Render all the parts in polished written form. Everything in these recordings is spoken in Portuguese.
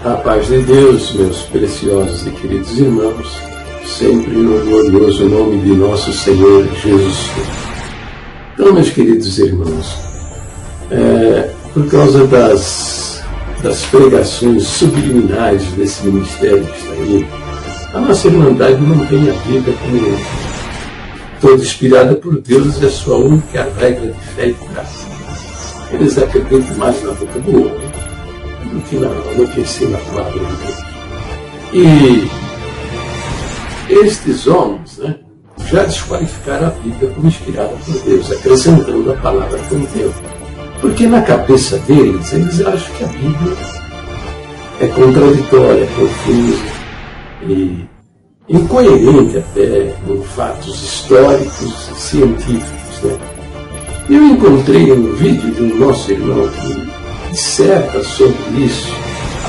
A paz de Deus, meus preciosos e queridos irmãos, sempre no glorioso nome de nosso Senhor Jesus Cristo. Então, meus queridos irmãos, por causa das pregações subliminares desse ministério que está aí, a nossa Irmandade não tem a Bíblia como toda inspirada por Deus, é a sua única regra de fé e graça. Eles acreditam mais na boca do homem do que no que ensina a palavra de Deus. E estes homens, já desqualificaram a Bíblia como inspirada por Deus, acrescentando a palavra com Deus. Porque na cabeça deles, eles acham que a Bíblia é contraditória, confusa e incoerente até com fatos históricos e científicos. Eu encontrei um vídeo de um nosso irmão que disserta sobre isso,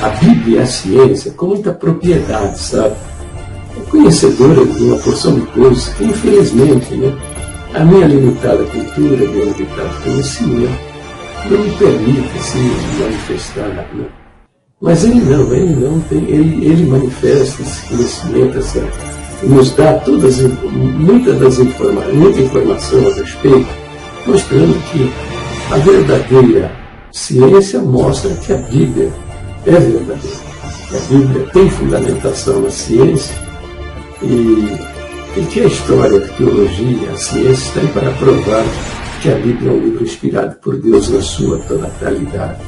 a Bíblia e a ciência, com muita propriedade, sabe? É conhecedora de uma porção de coisas que, infelizmente, a minha limitada cultura, meu limitado conhecimento, não me permite assim, manifestar. Mas ele manifesta esse conhecimento, nos dá muita informação a respeito, mostrando que a verdadeira ciência mostra que a Bíblia é verdadeira. Que a Bíblia tem fundamentação na ciência e que a história, a teologia, a ciência estão para provar que a Bíblia é um livro inspirado por Deus na sua totalidade,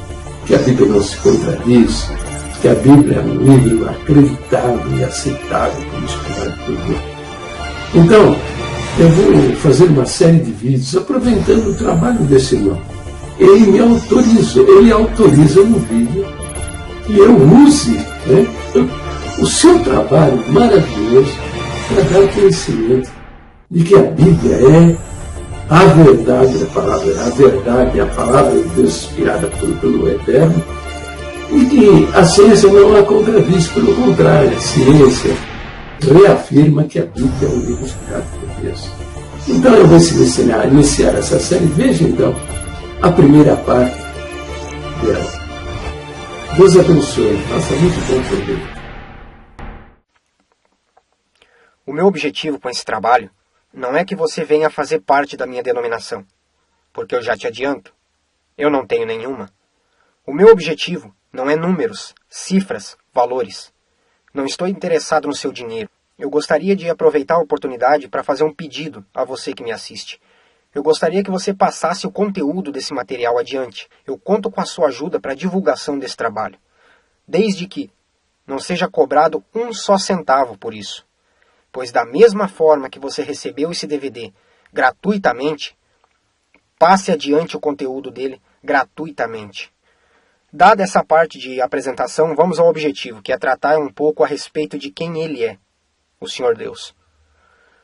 que a Bíblia não se contradiz, que a Bíblia é um livro acreditável e aceitável como inspirado por Deus. Então, eu vou fazer uma série de vídeos aproveitando o trabalho desse irmão. Ele autoriza no vídeo que eu use o seu trabalho maravilhoso para dar conhecimento de que a Bíblia é a verdade, a palavra de Deus inspirada pelo Eterno, e que a ciência não a contradiz, pelo contrário, a ciência reafirma que a Bíblia é um livro inspirado por Deus. Então eu vou iniciar essa série. Veja então a primeira parte dela. Deus abençoe, faça muito bom proveito. O meu objetivo com esse trabalho não é que você venha fazer parte da minha denominação, porque eu já te adianto, eu não tenho nenhuma. O meu objetivo não é números, cifras, valores. Não estou interessado no seu dinheiro. Eu gostaria de aproveitar a oportunidade para fazer um pedido a você que me assiste. Eu gostaria que você passasse o conteúdo desse material adiante. Eu conto com a sua ajuda para a divulgação desse trabalho. Desde que não seja cobrado um só centavo por isso. Pois da mesma forma que você recebeu esse DVD gratuitamente, passe adiante o conteúdo dele gratuitamente. Dada essa parte de apresentação, vamos ao objetivo, que é tratar um pouco a respeito de quem ele é, o Senhor Deus.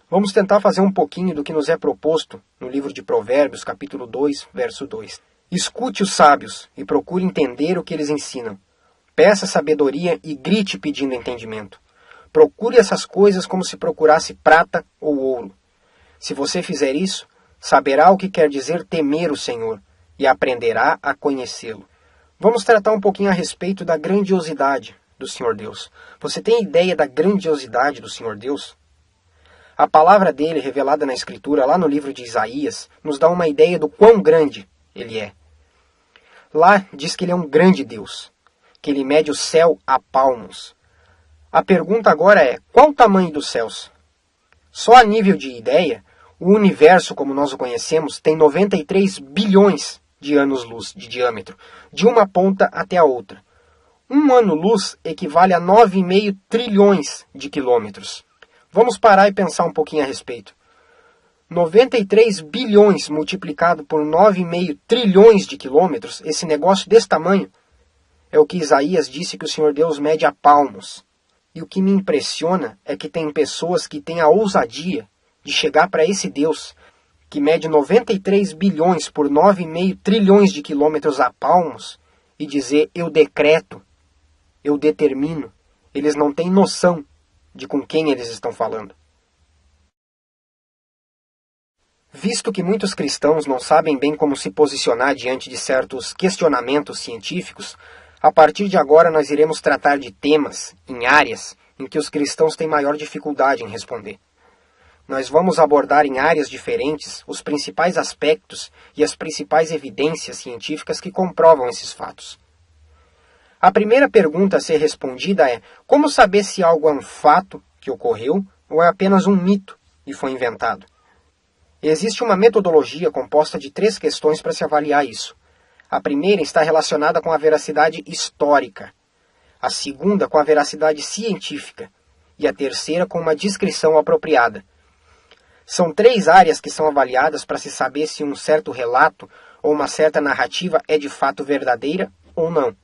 Vamos tentar fazer um pouquinho do que nos é proposto no livro de Provérbios, capítulo 2, verso 2. Escute os sábios e procure entender o que eles ensinam. Peça sabedoria e grite pedindo entendimento. Procure essas coisas como se procurasse prata ou ouro. Se você fizer isso, saberá o que quer dizer temer o Senhor e aprenderá a conhecê-lo. Vamos tratar um pouquinho a respeito da grandiosidade do Senhor Deus. Você tem ideia da grandiosidade do Senhor Deus? A palavra dele, revelada na Escritura, lá no livro de Isaías, nos dá uma ideia do quão grande ele é. Lá diz que ele é um grande Deus, que ele mede o céu a palmos. A pergunta agora é, qual o tamanho dos céus? Só a nível de ideia, o universo, como nós o conhecemos, tem 93 bilhões de anos-luz de diâmetro, de uma ponta até a outra. Um ano-luz equivale a 9,5 trilhões de quilômetros. Vamos parar e pensar um pouquinho a respeito. 93 bilhões multiplicado por 9,5 trilhões de quilômetros, esse negócio desse tamanho, é o que Isaías disse que o Senhor Deus mede a palmos. E o que me impressiona é que tem pessoas que têm a ousadia de chegar para esse Deus, que mede 93 bilhões por 9,5 trilhões de quilômetros a palmos, e dizer, eu decreto, eu determino. Eles não têm noção de com quem eles estão falando. Visto que muitos cristãos não sabem bem como se posicionar diante de certos questionamentos científicos, A partir de agora nós iremos tratar de temas em áreas em que os cristãos têm maior dificuldade em responder. Nós vamos abordar em áreas diferentes os principais aspectos e as principais evidências científicas que comprovam esses fatos. A primeira pergunta a ser respondida é: como saber se algo é um fato que ocorreu ou é apenas um mito e foi inventado? Existe uma metodologia composta de 3 questões para se avaliar isso. A primeira está relacionada com a veracidade histórica, a segunda com a veracidade científica e a terceira com uma descrição apropriada. São 3 áreas que são avaliadas para se saber se um certo relato ou uma certa narrativa é de fato verdadeira ou não.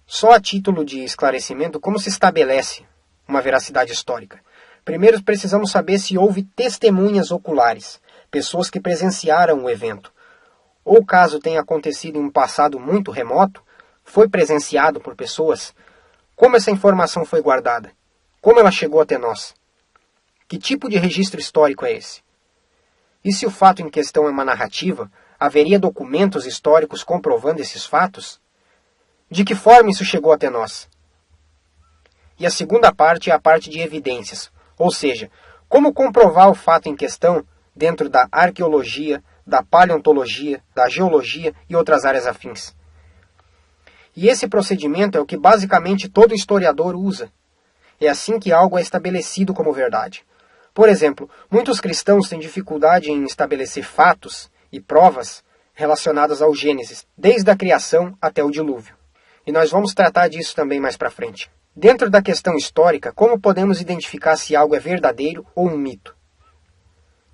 Só a título de esclarecimento, como se estabelece uma veracidade histórica? Primeiro precisamos saber se houve testemunhas oculares, pessoas que presenciaram o evento. Ou caso tenha acontecido em um passado muito remoto, foi presenciado por pessoas. Como essa informação foi guardada? Como ela chegou até nós? Que tipo de registro histórico é esse? E se o fato em questão é uma narrativa, haveria documentos históricos comprovando esses fatos? De que forma isso chegou até nós? E a segunda parte é a parte de evidências, ou seja, como comprovar o fato em questão dentro da arqueologia, da paleontologia, da geologia e outras áreas afins. E esse procedimento é o que basicamente todo historiador usa. É assim que algo é estabelecido como verdade. Por exemplo, muitos cristãos têm dificuldade em estabelecer fatos e provas relacionadas ao Gênesis, desde a criação até o dilúvio. E nós vamos tratar disso também mais para frente. Dentro da questão histórica, como podemos identificar se algo é verdadeiro ou um mito?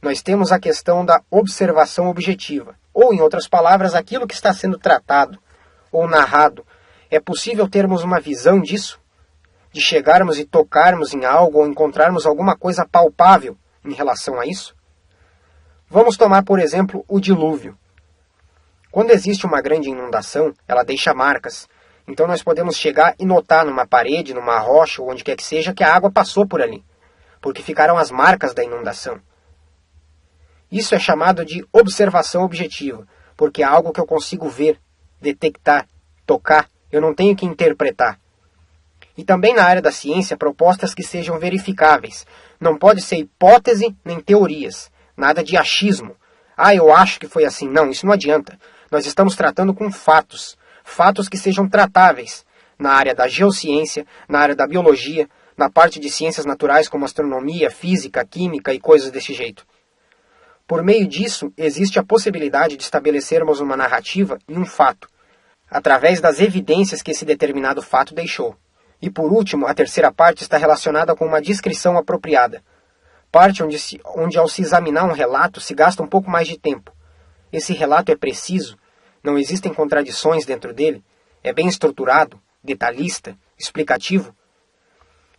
Nós temos a questão da observação objetiva, ou, em outras palavras, aquilo que está sendo tratado ou narrado. É possível termos uma visão disso? De chegarmos e tocarmos em algo ou encontrarmos alguma coisa palpável em relação a isso? Vamos tomar, por exemplo, o dilúvio. Quando existe uma grande inundação, ela deixa marcas. Então nós podemos chegar e notar numa parede, numa rocha ou onde quer que seja que a água passou por ali, porque ficaram as marcas da inundação. Isso é chamado de observação objetiva, porque é algo que eu consigo ver, detectar, tocar, eu não tenho que interpretar. E também na área da ciência, propostas que sejam verificáveis. Não pode ser hipótese nem teorias, nada de achismo. Eu acho que foi assim. Não, isso não adianta. Nós estamos tratando com fatos. Fatos que sejam tratáveis na área da geociência, na área da biologia, na parte de ciências naturais como astronomia, física, química e coisas desse jeito. Por meio disso, existe a possibilidade de estabelecermos uma narrativa e um fato, através das evidências que esse determinado fato deixou. E por último, a terceira parte está relacionada com uma descrição apropriada. Parte onde ao se examinar um relato se gasta um pouco mais de tempo. Esse relato é preciso, não existem contradições dentro dele, é bem estruturado, detalhista, explicativo.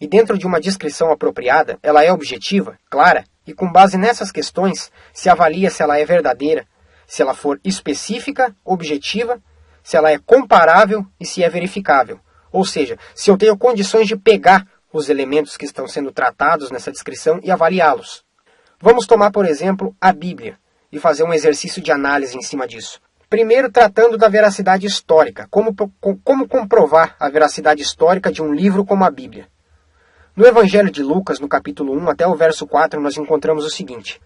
E dentro de uma descrição apropriada, ela é objetiva, clara, e com base nessas questões se avalia se ela é verdadeira, se ela for específica, objetiva, se ela é comparável e se é verificável. Ou seja, se eu tenho condições de pegar os elementos que estão sendo tratados nessa descrição e avaliá-los. Vamos tomar, por exemplo, a Bíblia e fazer um exercício de análise em cima disso. Primeiro, tratando da veracidade histórica. Como comprovar a veracidade histórica de um livro como a Bíblia? No Evangelho de Lucas, no capítulo 1 até o verso 4, nós encontramos o seguinte: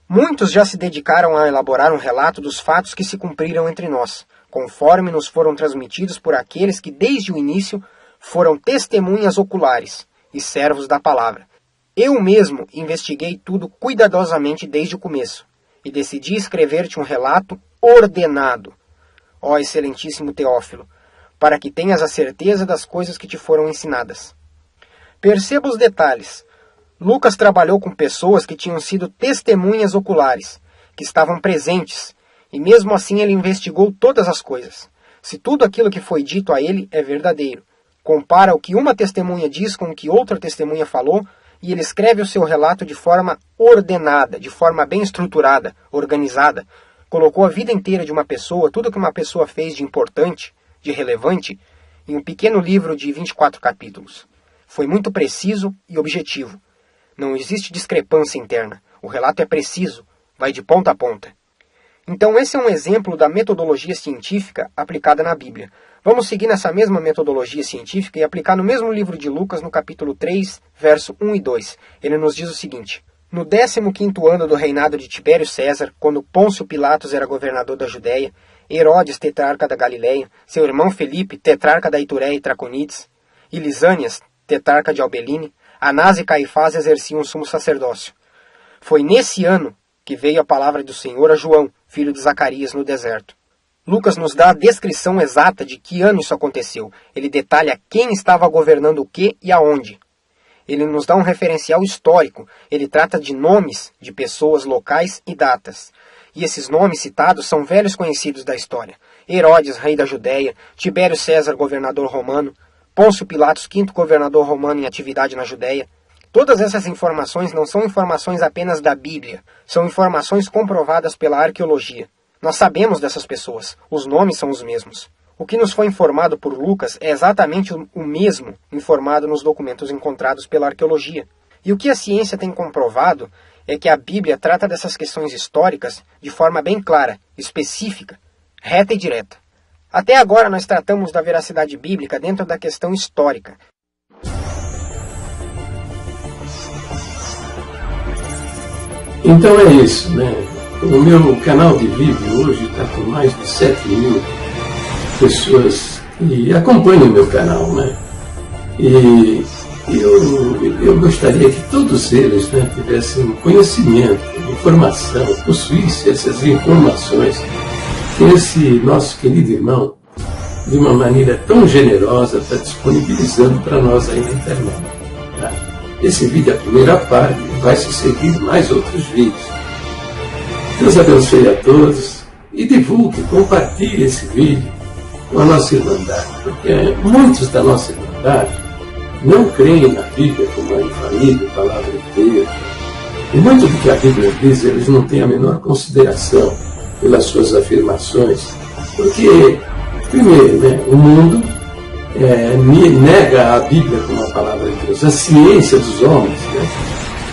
muitos já se dedicaram a elaborar um relato dos fatos que se cumpriram entre nós, conforme nos foram transmitidos por aqueles que desde o início foram testemunhas oculares e servos da palavra. Eu mesmo investiguei tudo cuidadosamente desde o começo e decidi escrever-te um relato ordenado, ó excelentíssimo Teófilo, para que tenhas a certeza das coisas que te foram ensinadas. Perceba os detalhes. Lucas trabalhou com pessoas que tinham sido testemunhas oculares, que estavam presentes, e mesmo assim ele investigou todas as coisas. Se tudo aquilo que foi dito a ele é verdadeiro, compara o que uma testemunha diz com o que outra testemunha falou, e ele escreve o seu relato de forma ordenada, de forma bem estruturada, organizada. Colocou a vida inteira de uma pessoa, tudo que uma pessoa fez de importante, de relevante, em um pequeno livro de 24 capítulos. Foi muito preciso e objetivo. Não existe discrepância interna. O relato é preciso, vai de ponta a ponta. Então esse é um exemplo da metodologia científica aplicada na Bíblia. Vamos seguir nessa mesma metodologia científica e aplicar no mesmo livro de Lucas, no capítulo 3, verso 1 e 2. Ele nos diz o seguinte: No 15º ano do reinado de Tibério César, quando Pôncio Pilatos era governador da Judéia, Herodes, tetrarca da Galileia, seu irmão Felipe, tetrarca da Itureia e Traconites, e Lisânias, tetrarca de Albeline, Anás e Caifás exerciam o sumo sacerdócio. Foi nesse ano que veio a palavra do Senhor a João, filho de Zacarias, no deserto. Lucas nos dá a descrição exata de que ano isso aconteceu. Ele detalha quem estava governando o que e aonde. Ele nos dá um referencial histórico. Ele trata de nomes de pessoas, locais e datas. E esses nomes citados são velhos conhecidos da história. Herodes, rei da Judéia, Tibério César, governador romano, Pôncio Pilatos, quinto governador romano em atividade na Judéia. Todas essas informações não são informações apenas da Bíblia, são informações comprovadas pela arqueologia. Nós sabemos dessas pessoas, os nomes são os mesmos. O que nos foi informado por Lucas é exatamente o mesmo informado nos documentos encontrados pela arqueologia. E o que a ciência tem comprovado é que a Bíblia trata dessas questões históricas de forma bem clara, específica, reta e direta. Até agora nós tratamos da veracidade bíblica dentro da questão histórica. Então é isso, né? O meu canal de vídeo hoje está com mais de 7.000 pessoas que acompanham o meu canal, né? E eu gostaria que todos eles, né, tivessem conhecimento, informação, possuíssem essas informações que esse nosso querido irmão, de uma maneira tão generosa, está disponibilizando para nós aí na internet. Tá? Esse vídeo é a primeira parte, vai se seguir mais outros vídeos. Deus abençoe a todos e divulgue, compartilhe esse vídeo com a nossa Irmandade, porque muitos da nossa Irmandade não creem na Bíblia como a infalível palavra de Deus. E muito do que a Bíblia diz, eles não têm a menor consideração pelas suas afirmações, porque, primeiro, né, o mundo nega a Bíblia como a palavra de Deus, a ciência dos homens,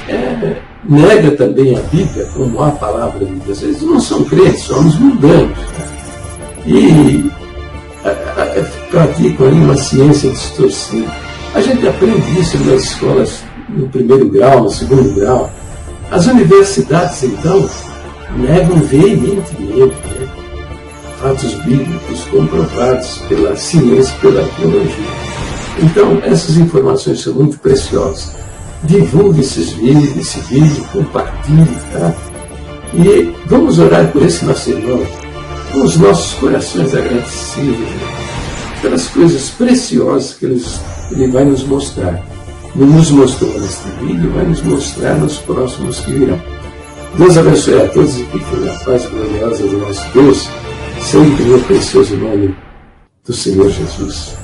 né, nega também a Bíblia como a palavra de Deus. Eles não são crentes, somos mundanos. Né? E praticam ali uma ciência distorcida. A gente aprende isso nas escolas no primeiro grau, no segundo grau. As universidades, então, negam veementemente, né, fatos bíblicos comprovados pela ciência, pela arqueologia. Então, essas informações são muito preciosas. Divulgue esse vídeo, compartilhe, tá? E vamos orar por esse nosso irmão, com os nossos corações agradecidos, né, pelas coisas preciosas que ele vai nos mostrar. Não nos mostrou neste vídeo, vai nos mostrar nos próximos que virão. Deus abençoe a todos e fiquem na paz gloriosa do nosso Deus, sempre no precioso nome do Senhor Jesus.